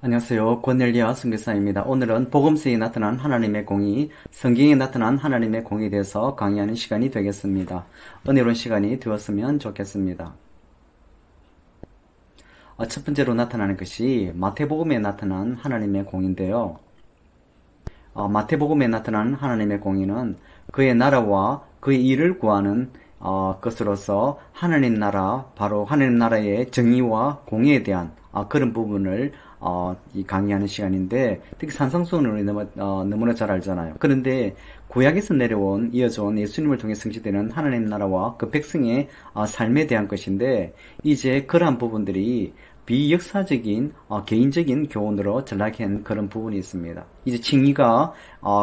안녕하세요. 권넬리아 선교사입니다. 오늘은 복음서에 나타난 하나님의 공의, 성경에 나타난 하나님의 공의에 대해서 강의하는 시간이 되겠습니다. 은혜로운 시간이 되었으면 좋겠습니다. 첫 번째로 나타나는 것이 마태복음에 나타난 하나님의 공의인데요. 마태복음에 나타난 하나님의 공의는 그의 나라와 그의 일을 구하는 것으로서 하나님 나라, 바로 하나님 나라의 정의와 공의에 대한 그런 부분을 이 강의하는 시간인데, 특히 산상수훈을 너무나 잘 알잖아요. 그런데 구약에서 내려온 이어져온 예수님을 통해 성취되는 하나님 나라와 그 백성의 삶에 대한 것인데, 이제 그러한 부분들이 비역사적인 개인적인 교훈으로 전락한 그런 부분이 있습니다. 이제 칭의가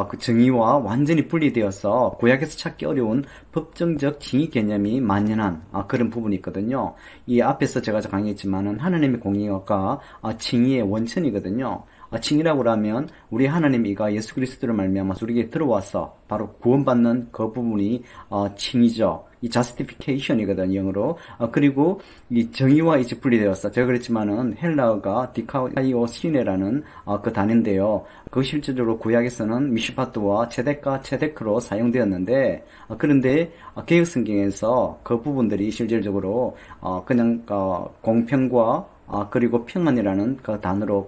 그 정의와 완전히 분리되어서 구약에서 찾기 어려운 법정적 칭의 개념이 만연한 그런 부분이 있거든요. 이 앞에서 제가 강의했지만은 하나님의 공의가 칭의의 원천이거든요. 칭의라고 하면 우리 하나님 이가 예수 그리스도를 말미암아서 우리에게 들어와서 바로 구원받는 그 부분이 칭의죠. 이 justification이거든, 영어로. 그리고 이 정의와 이제 분리되었어. 제가 그랬지만은 헬라어가 디카이오시네라는 그 단어인데요. 그 실질적으로 구약에서는 미슈파트와 체데카, 체데크로 사용되었는데, 그런데 개역 성경에서 그 부분들이 실질적으로 그냥 공평과 그리고 평안이라는 그 단어로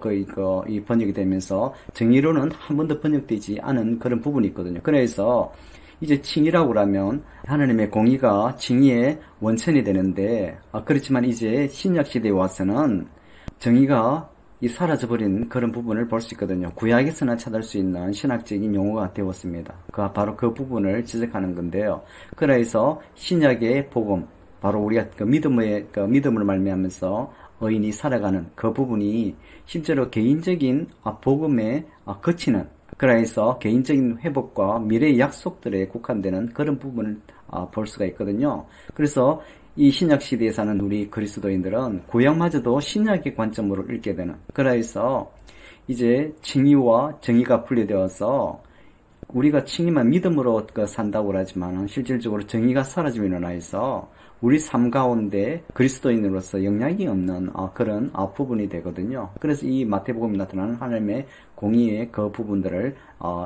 이 번역이 되면서 정의로는 한 번도 번역되지 않은 그런 부분이 있거든요. 그래서 이제 칭의라고 하면 하나님의 공의가 칭의의 원천이 되는데, 그렇지만 이제 신약 시대에 와서는 정의가 사라져버린 그런 부분을 볼 수 있거든요. 구약에서나 찾을 수 있는 신학적인 용어가 되었습니다. 바로 그 부분을 지적하는 건데요. 그래서 신약의 복음, 바로 우리가 믿음을 말미암아서 의인이 살아가는 그 부분이 실제로 개인적인 복음에 거치는, 그래서 개인적인 회복과 미래의 약속들에 국한되는 그런 부분을 볼 수가 있거든요. 그래서 이 신약 시대에 사는 우리 그리스도인들은 구약마저도 신약의 관점으로 읽게 되는, 그래서 이제 칭의와 정의가 분리되어서 우리가 칭의만 믿음으로 산다고 하지만 실질적으로 정의가 사라짐으로 인해서 우리 삶 가운데 그리스도인으로서 영향이 없는 그런 부분이 되거든요. 그래서 이 마태복음에 나타나는 하나님의 공의의 그 부분들을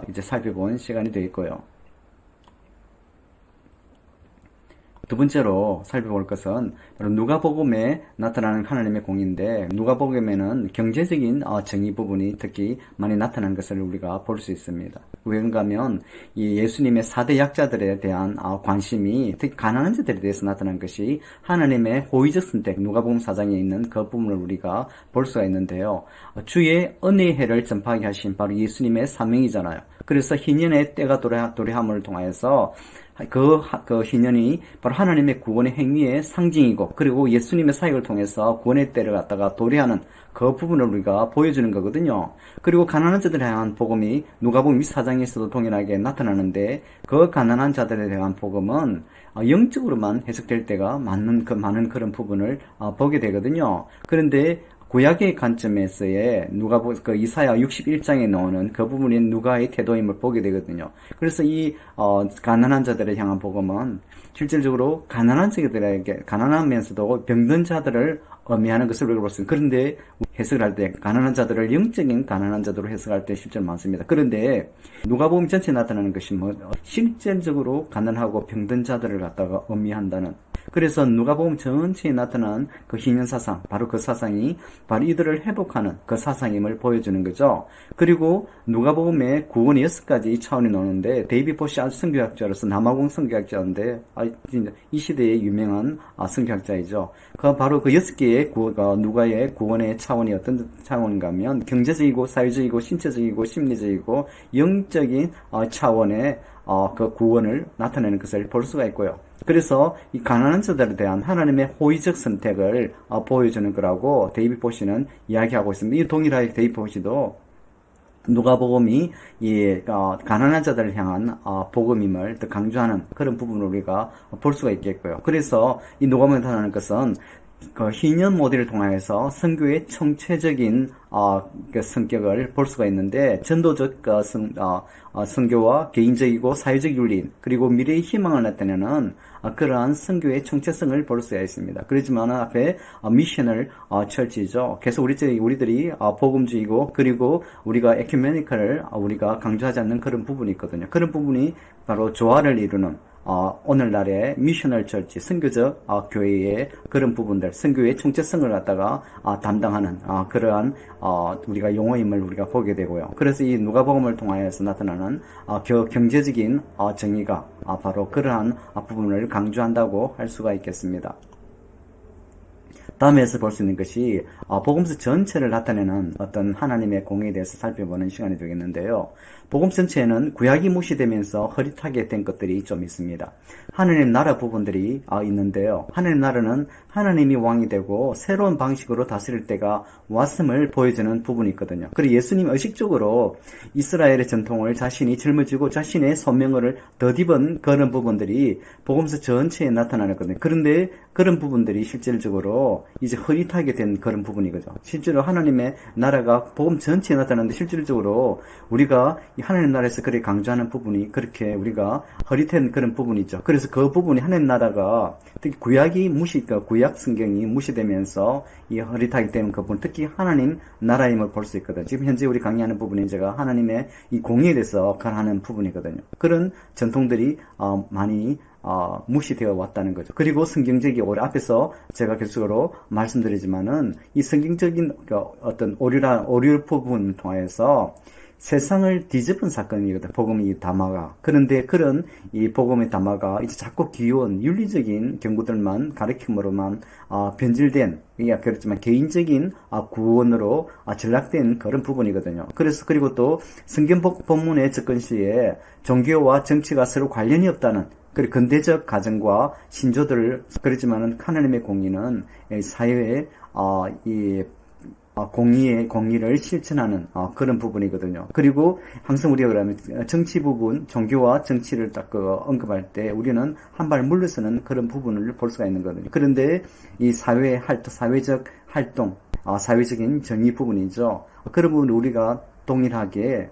이제 살펴본 시간이 되겠고요. 두 번째로 살펴볼 것은 누가복음에 나타나는 하나님의 공의인데, 누가복음에는 경제적인 정의 부분이 특히 많이 나타난 것을 우리가 볼 수 있습니다. 왜인가 하면 이 예수님의 4대 약자들에 대한 관심이 특히 가난한 자들에 대해서 나타난 것이 하나님의 호의적 선택, 누가복음 4장에 있는 그 부분을 우리가 볼 수가 있는데요. 주의 은혜의 해를 전파하게 하신 바로 예수님의 사명이잖아요. 그래서 희년의 때가 도래함을 통하여서 그 희년이 바로 하나님의 구원의 행위의 상징이고, 그리고 예수님의 사역을 통해서 구원의 때를 갖다가 도래하는 그 부분을 우리가 보여주는 거거든요. 그리고 가난한 자들에 대한 복음이 누가복음 4장에서도 동일하게 나타나는데, 그 가난한 자들에 대한 복음은 영적으로만 해석될 때가 많은 그런 부분을 보게 되거든요. 그런데 구약의 관점에서의 이사야 61장에 나오는 그 부분인 누가의 태도임을 보게 되거든요. 그래서 가난한 자들을 향한 복음은 실질적으로 가난하면서도 병든 자들을 의미하는 것을 우리가 볼 수 있습니다. 그런데 해석을 할 때 가난한 자들을 영적인 가난한 자들로 해석할 때 실제로 많습니다. 그런데 누가복음 전체에 나타나는 것이 실질적으로 가난하고 병든 자들을 갖다가 의미한다는, 그래서 누가복음 전체에 나타난 그 희년 사상, 바로 그 사상이 바로 이들을 회복하는 그 사상임을 보여주는 거죠. 그리고 누가복음에 구원의 6가지 차원이 나오는데, 데이비드 포시 아주 선교학자로서 남아공 선교학자인데 이 시대의 유명한 선교학자이죠. 바로 그 6개의 누가의 구원의 차원이 어떤 차원인가 하면 경제적이고 사회적이고 신체적이고 심리적이고 영적인 차원의 그 구원을 나타내는 것을 볼 수가 있고요. 그래서 이 가난한 자들에 대한 하나님의 호의적 선택을 보여주는 거라고 데이비드 포시는 이야기하고 있습니다. 이 동일하게 데이비드 포시도 누가복음이 가난한 자들을 향한 복음임을 더 강조하는 그런 부분을 우리가 볼 수가 있겠고요. 그래서 이 누가복음에 나타나는 것은 그 희년 모델을 통해서 선교의 총체적인 그 성격을 볼 수가 있는데 전도적 선교와 개인적이고 사회적 윤리 그리고 미래의 희망을 나타내는 그러한 선교의 총체성을 볼 수가 있습니다. 그렇지만 앞에 미션을 철치죠. 계속 우리들이 복음주의고 그리고 우리가 에큐메니컬을 우리가 강조하지 않는 그런 부분이 있거든요. 그런 부분이 바로 조화를 이루는 오늘날의 미셔널 처치, 선교적 교회의 그런 부분들, 선교의 총체성을 갖다가 담당하는 그러한 우리가 용어임을 우리가 보게 되고요. 그래서 이 누가복음을 통하여서 나타나는 경제적인 정의가 바로 그러한 부분을 강조한다고 할 수가 있겠습니다. 다음에서 볼 수 있는 것이 복음서 전체를 나타내는 어떤 하나님의 공에 대해서 살펴보는 시간이 되겠는데요. 복음 전체에는 구약이 무시되면서 흐릿하게 된 것들이 좀 있습니다. 하나님 나라 부분들이 있는데요. 하나님 나라는 하나님이 왕이 되고 새로운 방식으로 다스릴 때가 왔음을 보여주는 부분이 있거든요. 그리고 예수님 의식적으로 이스라엘의 전통을 자신이 짊어지고 자신의 소명을 덧입은 그런 부분들이 복음서 전체에 나타나거든요. 그런데 그런 부분들이 실질적으로 이제 흐릿하게 된 그런 부분이거죠. 실제로 하나님의 나라가 복음 전체에 나타나는데 실질적으로 우리가 이 하나님 나라에서 그렇게 강조하는 부분이 그렇게 우리가 흐릿한 그런 부분이죠. 그래서 그 부분이 하나님 나라가 특히 구약 성경이 무시되면서 이 흐릿하게 되는 그 부분, 특히 하나님 나라임을 볼 수 있거든요. 지금 현재 우리 강의하는 부분이 제가 하나님의 이 공의에 대해서 하는 부분이거든요. 그런 전통들이 많이 무시되어 왔다는 거죠. 그리고 성경적인 오류, 앞에서 제가 계속으로 말씀드리지만은 이 성경적인 어떤 오류 부분을 통해서 세상을 뒤집은 사건이거든, 복음의 담화가. 그런데 그런 이 복음의 담화가 이제 자꾸 귀여운 윤리적인 경고들만 가르침으로만 변질된, 그렇지만 개인적인 구원으로 전락된 그런 부분이거든요. 그리고 또 성경 본문의 접근 시에 종교와 정치가 서로 관련이 없다는, 그리고 근대적 가정과 신조들을, 그렇지만은 하나님의 공의는 사회의 공의를 실천하는 그런 부분이거든요. 그리고 항상 우리가 그러면 정치 부분, 종교와 정치를 딱 언급할 때 우리는 한 발 물러서는 그런 부분을 볼 수가 있는 거거든요. 그런데 이 사회적 활동, 사회적인 정의 부분이죠. 그런 부분을 우리가 동일하게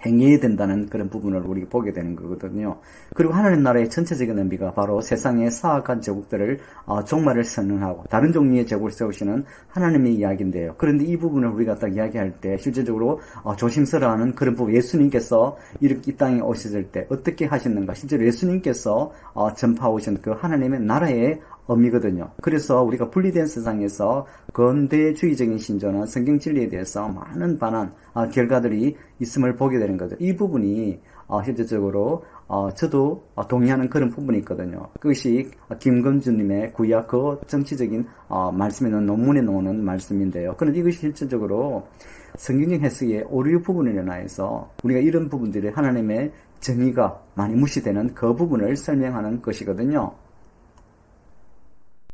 행해야 된다는 그런 부분을 우리가 보게 되는 거거든요. 그리고 하나님 나라의 전체적인 의미가 바로 세상의 사악한 제국들을 종말을 선언하고 다른 종류의 제국을 세우시는 하나님의 이야기인데요. 그런데 이 부분을 우리가 딱 이야기할 때 실제적으로 조심스러워하는 그런 부분, 예수님께서 이 땅에 오셨을 때 어떻게 하셨는가, 실제로 예수님께서 전파하신 그 하나님의 나라의 의미거든요. 그래서 우리가 분리된 세상에서 근대주의적인 신조나 성경 진리에 대해서 많은 반한 결과들이 있음을 보게 되는 거죠. 이 부분이 현재적으로 저도 동의하는 그런 부분이 있거든요. 그것이 김건주님의 구약 그 정치적인 말씀에 넣은 논문에 나오는 말씀인데요. 그런데 이것이 실질적으로 성경적 해석의 오류 부분에 인하여서 우리가 이런 부분들이 하나님의 정의가 많이 무시되는 그 부분을 설명하는 것이거든요.